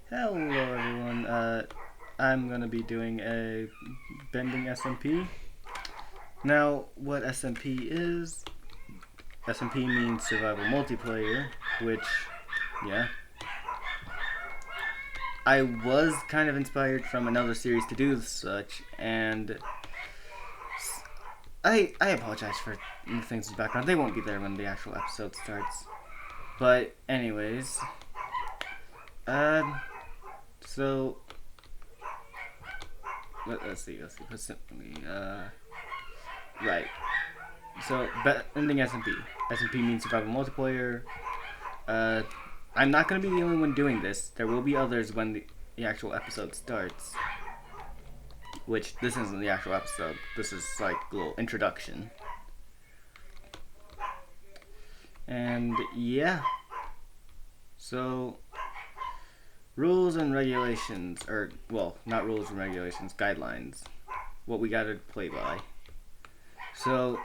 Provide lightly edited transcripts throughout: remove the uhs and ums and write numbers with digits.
Hello everyone, I'm gonna be doing a bending SMP. Now, what SMP is, SMP means survival multiplayer, which, yeah, I was kind of inspired from another series to do such, and I apologize for the things in the background. They won't be there when the actual episode starts. But anyways, uh, so let's see. Put simply, right. So, ending SMP. SMP means survival multiplayer. Uh, I'm not going to be the only one doing this. There will be others when the actual episode starts. Which, this isn't the actual episode. This is like a little introduction. And yeah. So, rules and regulations. Or, well, not rules and regulations, guidelines. What we gotta play by. So,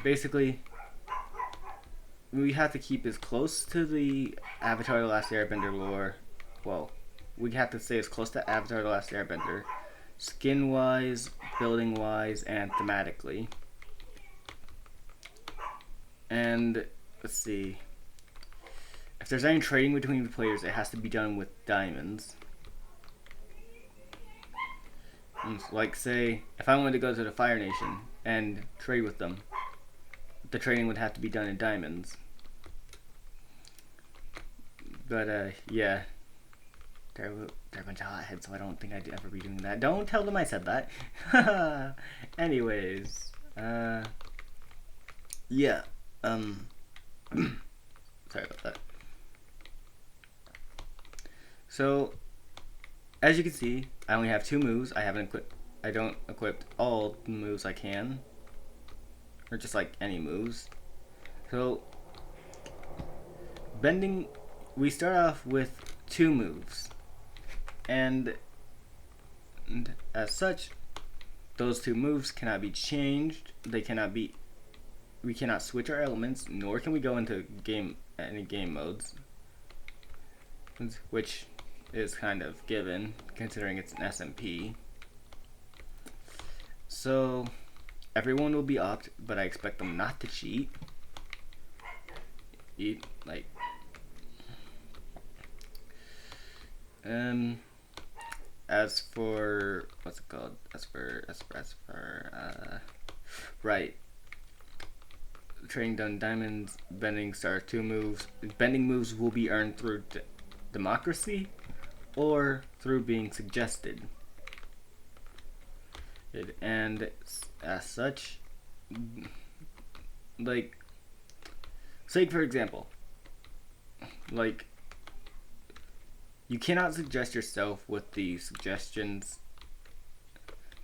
basically, we have to keep as close to the Avatar: The Last Airbender lore. Well, we have to stay as close to Avatar: The Last Airbender, skin-wise, building-wise, and thematically. And let's see. If there's any trading between the players, it has to be done with diamonds. Like, say, if I wanted to go to the Fire Nation and trade with them, the trading would have to be done in diamonds. But, yeah. They're a bunch of hotheads, so I don't think I'd ever be doing that. Don't tell them I said that. Anyways, yeah. Sorry about that. So, as you can see, I only have 2 moves. I don't equip all the moves I can, or just like any moves. So, bending. We start off with 2 moves, and as such, those 2 moves cannot be changed. They cannot be. We cannot switch our elements, nor can we go into any game modes, which is kind of given considering it's an SMP. So everyone will be opt, but I expect them not to cheat. Like, as for what's it called? Right. Trading done diamonds, bending start 2 moves. Bending moves will be earned through democracy or through being suggested. And as such, like, say for example, like, you cannot suggest yourself with the suggestions.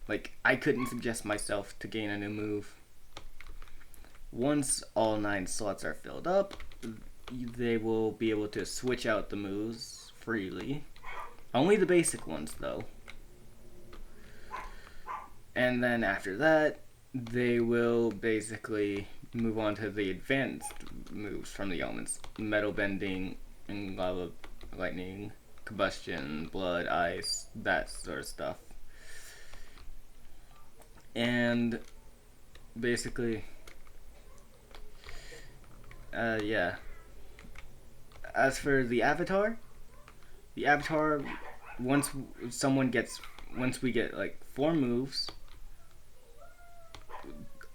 Like, I couldn't suggest myself to gain a new move. Once all 9 slots are filled up, they will be able to switch out the moves freely. Only the basic ones, though. And then after that, they will basically move on to the advanced moves from the elements: metal bending, and lava, lightning, combustion, blood, ice, that sort of stuff. And basically, yeah. As for the avatar, once we get like 4 moves,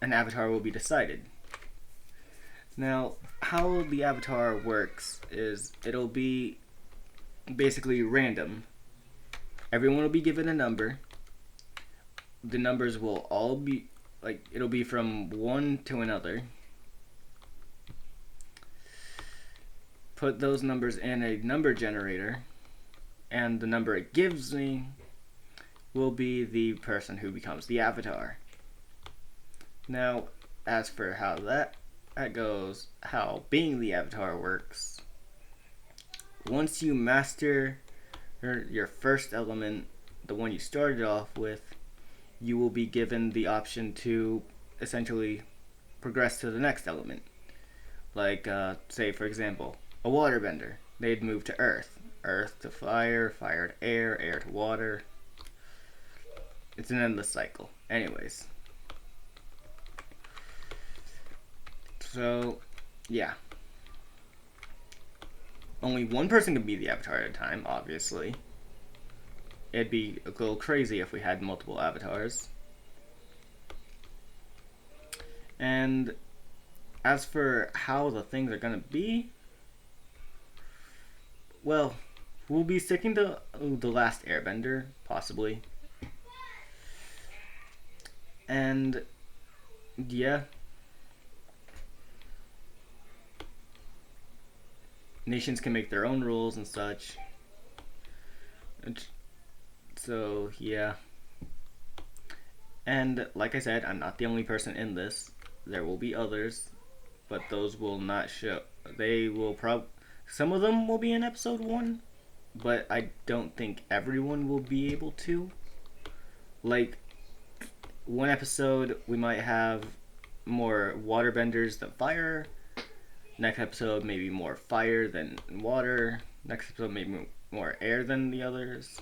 an avatar will be decided. Now, how the avatar works is it'll be basically random. Everyone will be given a number. The numbers will all be like, it'll be from one to another. Put those numbers in a number generator, and the number it gives me will be the person who becomes the avatar. Now, as for how that goes, how being the avatar works, once you master your first element, the one you started off with, you will be given the option to essentially progress to the next element. Like, say for example, a waterbender, they'd move to Earth. earth to fire, fire to air, air to water. It's an endless cycle. Anyways. So, yeah. Only one person can be the avatar at a time, obviously. It'd be a little crazy if we had multiple avatars. And as for how the things are gonna be, well, we'll be sticking to The Last Airbender, possibly. And, yeah. Nations can make their own rules and such. So, yeah. And, like I said, I'm not the only person in this. There will be others, but those will not show. They will some of them will be in episode 1, but I don't think everyone will be able to. Like, one episode we might have more waterbenders than fire. Next episode maybe more fire than water. Next episode maybe more air than the others.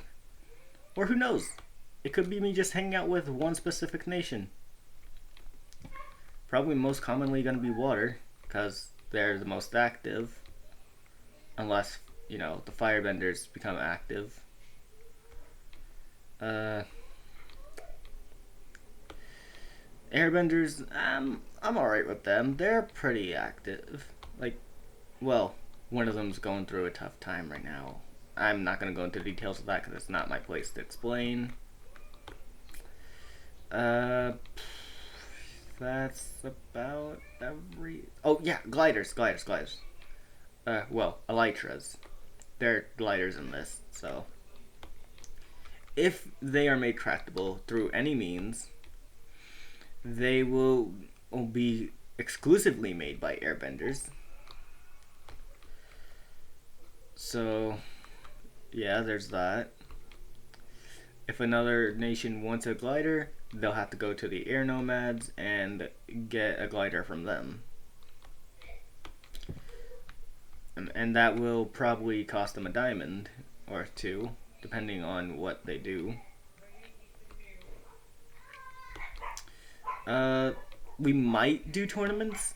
Or who knows? It could be me just hanging out with one specific nation. Probably most commonly going to be water, because they're the most active. Unless, the firebenders become active. Airbenders, I'm alright with them. They're pretty active. One of them's going through a tough time right now. I'm not going to go into details of that because it's not my place to explain. That's about every... Oh, yeah, gliders. Elytras. They're gliders in this, so... If they are made craftable through any means, they will be exclusively made by airbenders. So, yeah, there's that. If another nation wants a glider, they'll have to go to the air nomads and get a glider from them. And that will probably cost them a diamond or two, depending on what they do. We might do tournaments.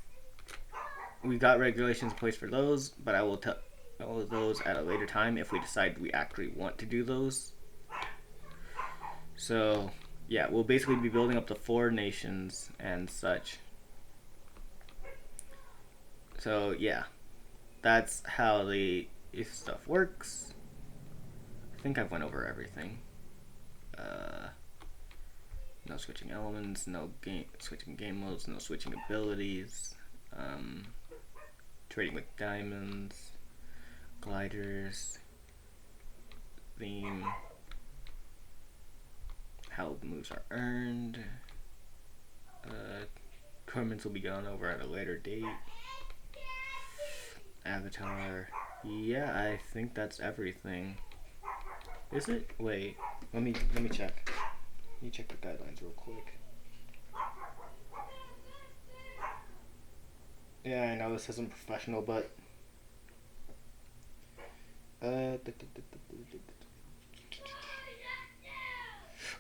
We got regulations in place for those, but I will tell those at a later time if we decide we actually want to do those. So, yeah, we'll basically be building up the 4 nations and such. So, yeah, that's how the stuff works. I think I've went over everything. No switching elements, no switching game modes, no switching abilities, trading with diamonds, gliders, theme, how the moves are earned. Tournaments will be gone over at a later date. Avatar. Yeah, I think that's everything. Is it? Wait, let me check. Let me check the guidelines real quick. Yeah, I know this isn't professional, but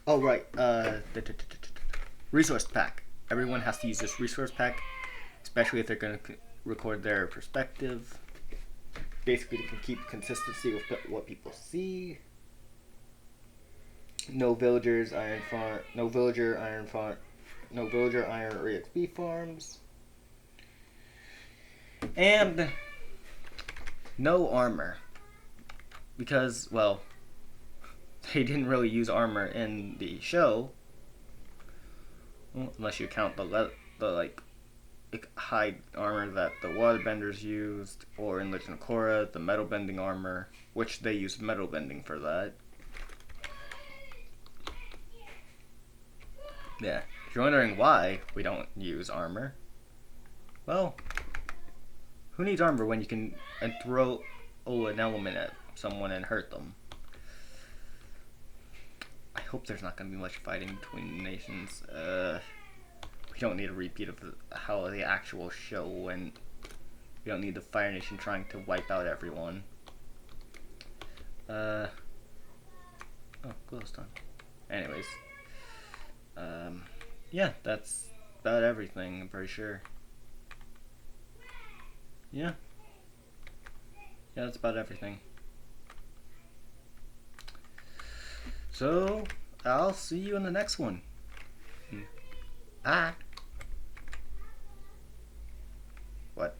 oh right, resource pack. Everyone has to use this resource pack, especially if they're going to record their perspective. Basically, they can keep consistency with what people see. No villagers, iron farm. No villager, iron farm. No villager, iron or EXP farms. And no armor. Because, well, they didn't really use armor in the show. Well, unless you count the hide armor that the waterbenders used, or in Legend of Korra, the metal bending armor, which they used metal bending for that. Yeah, if you're wondering why we don't use armor, well, who needs armor when you can throw an element at someone and hurt them? I hope there's not going to be much fighting between nations. We don't need a repeat of how the actual show went. We don't need the Fire Nation trying to wipe out everyone. Oh, close time. Anyways, yeah, that's about everything. I'm pretty sure. Yeah, that's about everything. So I'll see you in the next one. Ah. What?